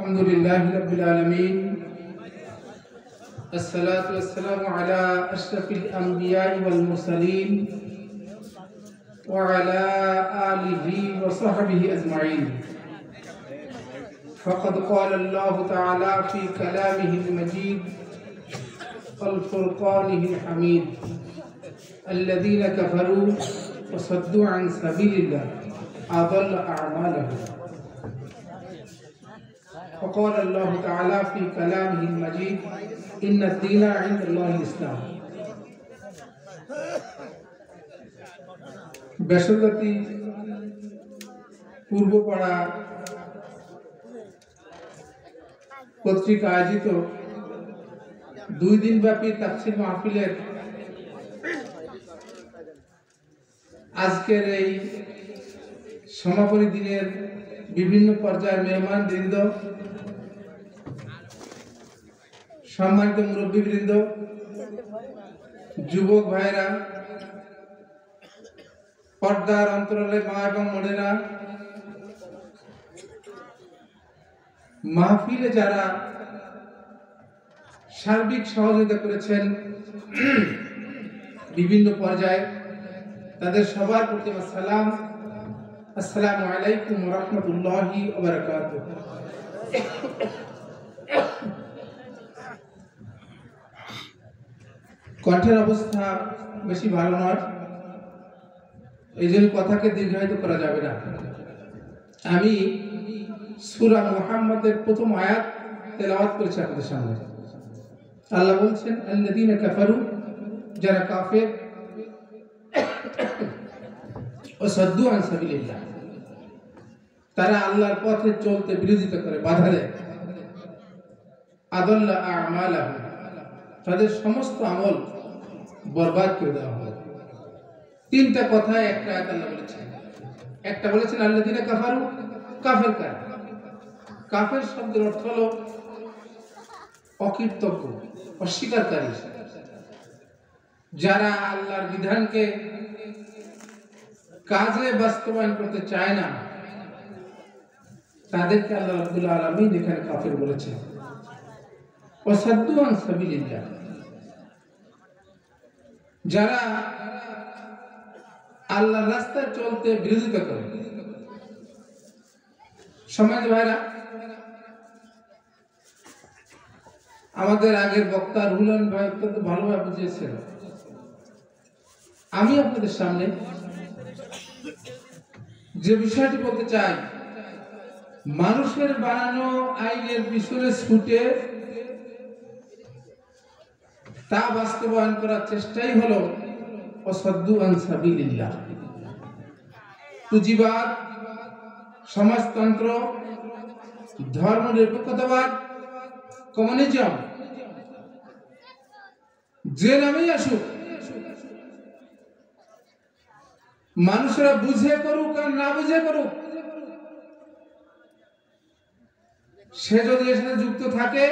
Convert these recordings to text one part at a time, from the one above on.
الحمد لله رب العالمين الصلاة والسلام على أشرف الأنبياء والمرسلين وعلى آله وصحبه أجمعين فقد قال الله تعالى في كلامه المجيد والفرقانه الحميد الذين كفروا وصدوا عن سبيل الله أضل أعمالهم وقال الله تعالى في كلامه المجيد إن الدين عند الله الإسلام বেসরকারি পূর্বপাড়া পত্রিকা আয়োজিত 2 দিনব্যাপী তাফসীর মাহফিলের আজকের এই সমাপনী দিনের বিভিন্ন পর্যায়ের মেহমানবৃন্দ, সম্মানিত মুরব্বীবৃন্দ, যুবক ভাইরা, পর্দার অন্তরালে মা এবং বোনেরা, মাহফিলে যারা সার্বিক সহযোগিতা করেছেন বিভিন্ন পর্যায়ে, তাদের সবার প্রতি সালাম। আসসালামু আলাইকুম ওয়া রাহমাতুল্লাহি ওয়া বারাকাতুহু। কণ্ঠের অবস্থা বেশি ভালো নয়, এই জন্য কথাকে দীর্ঘায়িত করা যাবে না। আমি সূরা মুহাম্মদের প্রথম আয়াত তেলাওয়াত করেছি আপনাদের সামনে। আল্লাহ বলছেন, আল্লাযীনা কাফারু, যারা কাফের, ও সাদ্দু আন সাবিলিল্লাহ, তারা আল্লাহর পথে চলতে বিরোধিতা করে, বাধা দেয়। আদাল্লা আমালাহুম, তাদের সমস্ত আমল বরবাদ করে দেওয়া হয়। 3টা কথায় একটা আয়াত আল্লাহ বলেছেন। একটা বলেছেন আল্লাযীনা কাফারু, কাফের কারা? কাফের শব্দের অর্থ হলো অকৃতজ্ঞ, অস্বীকারী, যারা আল্লাহর বিধানকে কাজে বাস্তবায়ন করতে চায় না, তাদেরকে আল্লাহ রাব্বুল আলামিন এখানে কাফের বলেছেন। ওয়াসাদ্দু আন সাবিলিল্লাহ, যারা আল্লাহর রাস্তায় চলতে বিরোধিতা করে। সমাজ ভাইরা, আমাদের আগের বক্তা রুহুল ভাই অত্যন্ত ভালোভাবে বুঝিয়েছেন। আমি আপনাদের সামনে যে বিষয়টি বলতে চাই, মানুষের বানানো আইনের পিছনে ছুটে তা বাস্তবায়ন করার চেষ্টাই হলো ওয়াসাদ্দু আন সাবিলিল্লাহ। পুঁজিবাদ, সমাজতন্ত্র, ধর্মনিরপেক্ষতাবাদ, কমিউনিজম, যে নামেই আসুক, মানুষেরা বুঝে করুক আর না বুঝে করুক, সে যদি এর সাথে যুক্ত থাকে,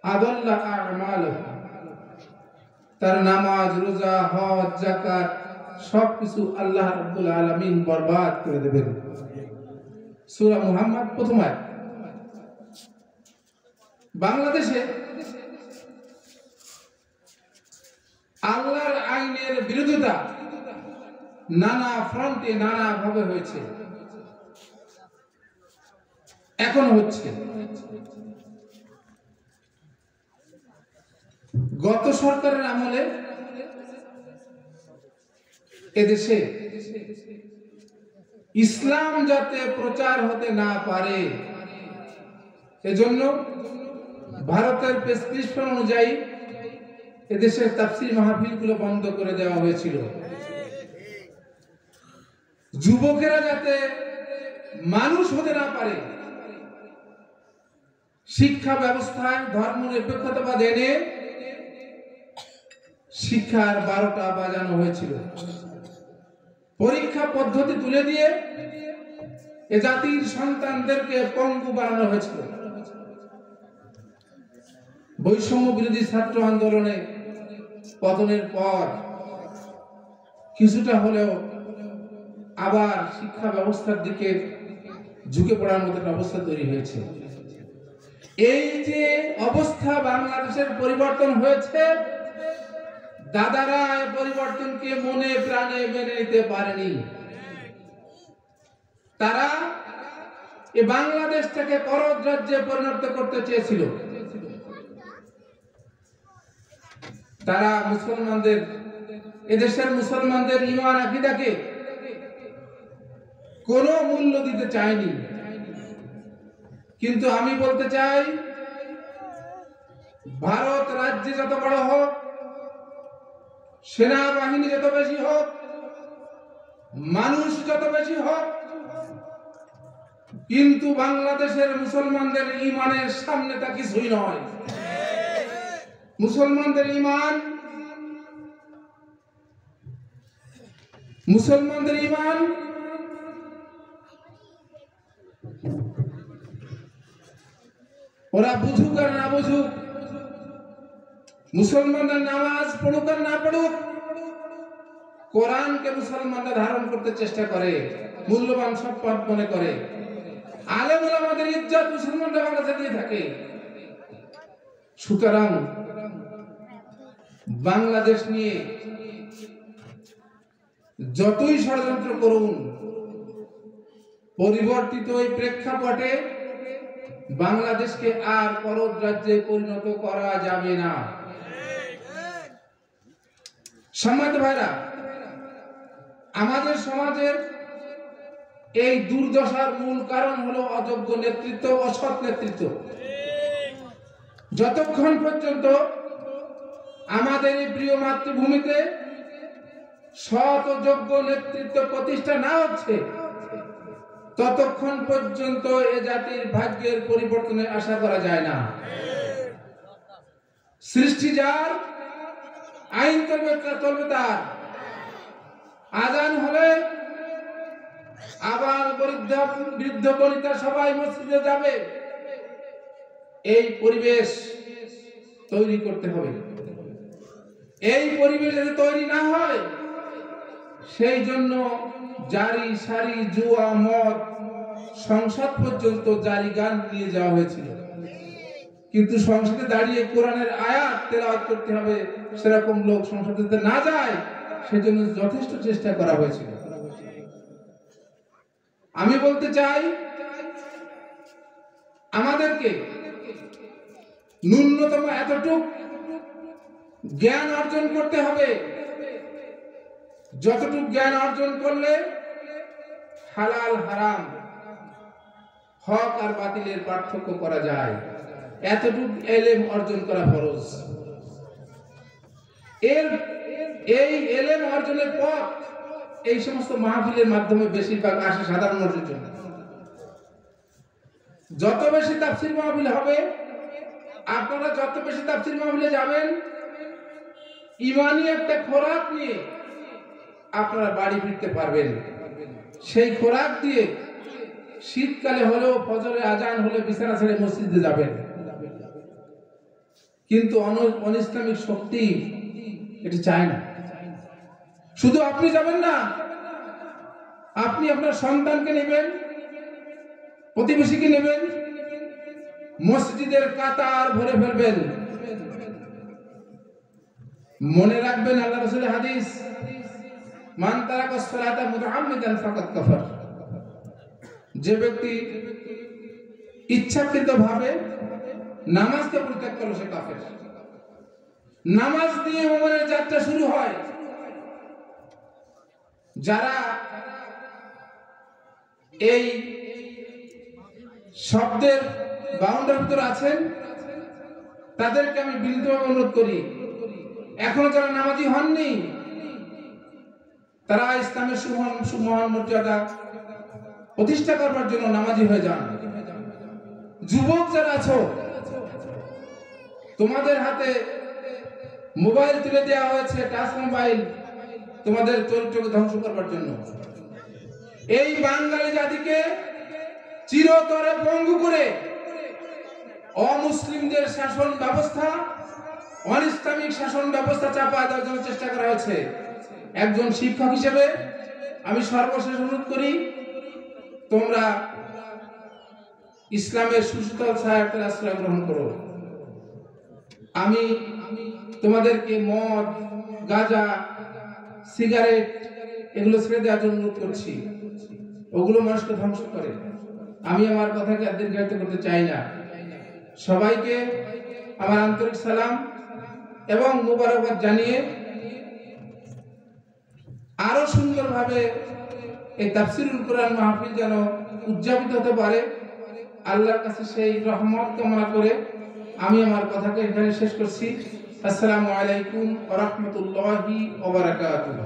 আদাল্লা আমালুহু, তার নামাজ, রোজা, হজ, যাকাত সবকিছু আল্লাহ রাব্বুল আলামিন বরবাদ করে দেবেন। সূরা মুহাম্মদ প্রথম আয়াত। বাংলাদেশে আল্লাহর আইনের বিরোধিতা নানা ফ্রন্টে নানা ভাবে হয়েছে, এখন হচ্ছে। গত সরকারের আমলে এদেশে ইসলাম যাতে প্রচার হতে না পারে, এজন্য ভারতের প্রেসক্রিপশন অনুযায়ী এদেশের তাফসীর মাহফিলগুলো বন্ধ করে দেওয়া হয়েছিল। যুবকেরা যাতে মানুষ হতে না পারে, শিক্ষা ব্যবস্থায় ধর্মনিরপেক্ষতাবাদ এনে শিক্ষার 12টা বাজানো হয়েছিল। পরীক্ষা পদ্ধতি তুলে দিয়ে এ জাতির সন্তানদেরকে পঙ্গু বানানো হয়েছিল। বৈষম্য বিরোধী ছাত্র আন্দোলনে পতনের পর কিছুটা হলেও আবার শিক্ষা ব্যবস্থার দিকে ঝুঁকে পড়ার মতো একটা অবস্থা তৈরি হয়েছে। এই যে অবস্থা বাংলাদেশের পরিবর্তন হয়েছে, দাদারা এই পরিবর্তনকে মনে প্রাণে মেনে নিতে পারেনি। তারা এই বাংলাদেশটাকে করদ রাজ্যে পরিণত করতে চেয়েছিল। তারা মুসলমানদের, এদেশের মুসলমানদের ঈমান আকীদাকে কোনো মূল্য দিতে চায়নি। কিন্তু আমি বলতে চাই, ভারত রাজ্যে যত বড় হোক, সেনাবাহিনী যত বেশি হোক, মানুষ যত বেশি হোক, কিন্তু বাংলাদেশের মুসলমানদের ঈমানের সামনে তা কিছুই নয়। মুসলমানদের ঈমান, মুসলমানদের ঈমান ওরা বুঝুক আর না বুঝুক, মুসলমানরা নামাজ পড়ুক আর না পড়ুক, কোরআনকে মুসলমানরা ধারণ করতে চেষ্টা করে, মূল্যবান সম্পদ মনে করে। আলেম ওলামাদের ইজ্জত মুসলমানরা বাংলাদেশে দিয়ে থাকে। সুতরাং বাংলাদেশ নিয়ে যতই ষড়যন্ত্র করুন, পরিবর্তিত এই প্রেক্ষাপটে বাংলাদেশকে আর করদ রাজ্যে পরিণত করা যাবে না। সম্মানিত ভাইরা, আমাদের সমাজের এই দুর্দশার মূল কারণ হলো অযোগ্য নেতৃত্ব, অসৎ নেতৃত্ব। যতক্ষণ পর্যন্ত আমাদের এই প্রিয় মাতৃভূমিতে সৎ ও যোগ্য নেতৃত্ব প্রতিষ্ঠা না হচ্ছে, ততক্ষণ পর্যন্ত এ জাতির ভাগ্যের পরিবর্তনে আশা করা যায় না। সৃষ্টি যার, আইন চলবে তার। আজান হলে আবার বৃদ্ধ বনিতা সবাই মসজিদে যাবে। এই পরিবেশ তৈরি করতে হবে। এই পরিবেশ যদি তৈরি না হয়, সেই জন্য জারি সারি জুয়া মদ সংসদ পর্যন্ত জারি গান নিয়ে যাওয়া হয়েছিল। কিন্তু সংসদে দাঁড়িয়ে কোরআনের আয়াত তেলাওয়াত করতে হবে, সেরকম লোক সংসদে না যায়, সেজন্য যথেষ্ট চেষ্টা করা হয়েছিল। আমি বলতে চাই, আমাদেরকে ন্যূনতম এতটুক জ্ঞান অর্জন করতে হবে, যতটুক জ্ঞান অর্জন করলে হালাল হারাম, হক আর বাতিলের পার্থক্য করা যায়, এতটুক এলেম অর্জন করা ফরজ। এই এলেম অর্জনের পথ এই সমস্ত মাহফিলের মাধ্যমে বেশিরভাগ আসে সাধারণ মানুষের জন্য। যত বেশি তাফসীর মাহফিল হবে, আপনারা যত বেশি তাফসীর মাহফিলে যাবেন, ঈমানি একটা খোরাক নিয়ে আপনারা বাড়ি ফিরতে পারবেন। সেই খোরাক দিয়ে শীতকালে হলেও ফজরে আজান হলে বিছানা ছেড়ে মসজিদে যাবেন। কিন্তু অনিসলামিক শক্তি এটি চায় না। শুধু আপনি যাবেন না, আপনি আপনার সন্তানকে নেবেন, প্রতিবেশীকে নেবেন, মসজিদের কাতার ভরে ফেলবেন। মনে রাখবেন আল্লাহ রাসূলের হাদিস, মান তারাকাস সালাতা মুতাআম্মিদান ফাকাদ কাফার। যে ব্যক্তি ইচ্ছাকৃতভাবে নামাজকে পরিত্যাগ করলো সে কাফের। নামাজ দিয়ে মুমিনের যাত্রা শুরু হয়। যারা এই শব্দের বাউন্ডারির ভিতরে আছেন, তাদেরকে আমি বিনীতভাবে অনুরোধ করি, এখনো যারা নামাজি হননি, তারা ইসলামের সুমহান মর্যাদা প্রতিষ্ঠা করবার জন্য নামাজি হয়ে যান। যুবক যারা আছো, তোমাদের হাতে মোবাইল তুলে দেওয়া হয়েছে, টাচ মোবাইল, তোমাদের চরিত্রকে ধ্বংস করবার জন্য। এই বাঙালি জাতিকে চিরতরে পঙ্গু করে অমুসলিমদের শাসন ব্যবস্থা, অনিসলামিক শাসন ব্যবস্থা চাপা দেওয়ার জন্য চেষ্টা করা হয়েছে। একজন শিক্ষক হিসেবে আমি সর্বশেষ অনুরোধ করি, তোমরা ইসলামের সুশীতল ছায়ার আশ্রয় গ্রহণ করো। আমি তোমাদেরকে মদ, গাঁজা, সিগারেট এগুলো ছেড়ে দেওয়ার জন্য অনুরোধ করছি। ওগুলো মানুষকে ধ্বংস করে। আমি আমার কথাকে আর দীর্ঘায়িত করতে চাই না। সবাইকে আমার আন্তরিক সালাম এবং মোবারকবাদ জানিয়ে আরো সুন্দরভাবে এই তাফসিরুল কোরআন মাহফিল যেন উদযাপিত হতে পারে, আল্লাহর কাছে সেই রহমত কামনা করে আমি আমার কথাকে এখানে শেষ করছি। আসসালামু আলাইকুম ওয়া রাহমাতুল্লাহি ওয়া বারাকাতুহু।